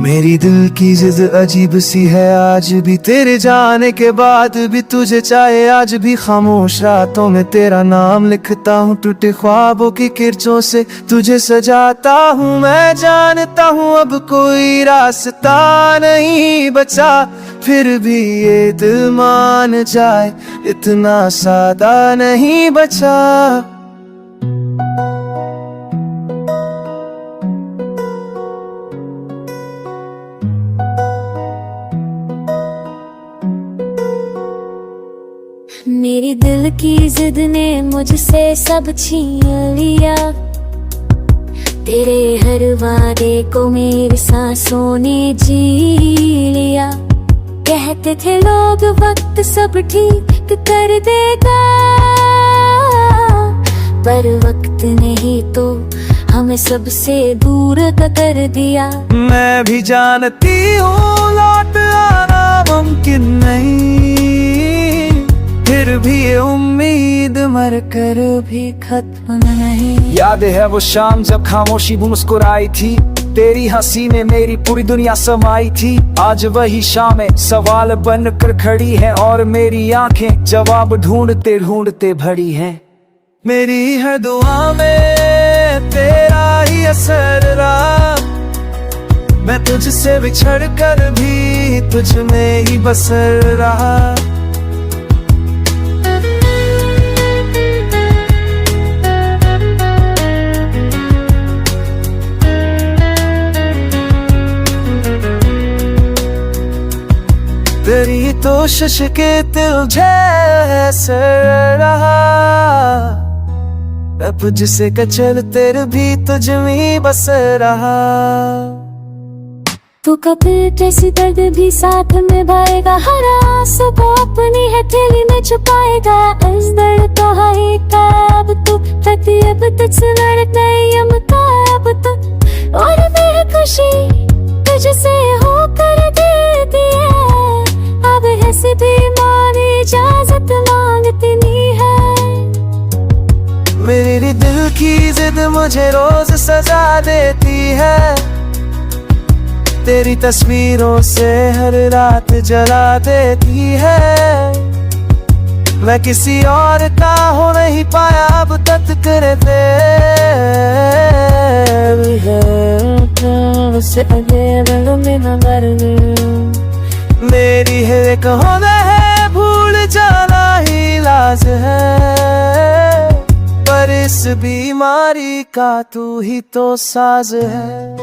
मेरी दिल की जिद अजीब सी है आज भी, तेरे जाने के बाद भी तुझे चाहे आज भी। खामोश रातों में तेरा नाम लिखता हूँ, टूटे ख्वाबों की किरचों से तुझे सजाता हूँ। मैं जानता हूँ अब कोई रास्ता नहीं बचा, फिर भी ये दिल मान जाए इतना सादा नहीं बचा। मेरी दिल की जिद ने मुझसे सब छीन लिया, तेरे हर वादे को मेरी सांसों ने जी लिया। कहते थे लोग वक्त सब ठीक कर देगा, पर वक्त नहीं तो हमें सबसे दूर कर दिया। मैं भी जानती हूँ लौट आना मुमकिन नहीं, फिर भी ये उम्मीद मर कर भी खत्म नहीं। याद है वो शाम जब खामोशी भी मुस्कुराई थी, तेरी हंसी में मेरी पूरी दुनिया समाई थी। आज वही शामें सवाल बन कर खड़ी है, और मेरी आंखें जवाब ढूंढते ढूंढते भरी हैं। मेरी है दुआ में तेरा ही असर रहा, मैं तुझसे बिछड़ कर भी तुझ में ही बसर रहा। तेरी कोशिश के तुझे ऐसे रहा, अब जिसे कचल तेरे भी तुझ में बस रहा। तू कभी जैसी दर्द भी साथ में भाएगा, हर आंसू को अपनी हथेली में छुपाएगा। इस दर्द तो है कब तू तकी, अब तुझसे लड़ता यम कब तू, और मेरी खुशी तुझसे होकर देती है। अब ऐसी बीमारी इजाजत मांगती नहीं है। मेरी दिल की जिद मुझे रोज सजा देती है, तेरी तस्वीरों से हर रात जला देती है। मैं किसी और का हो नहीं पाया अब तक करे मेरी है एक होना है, भूल जाना ही इलाज है, पर इस बीमारी का तू ही तो साज है।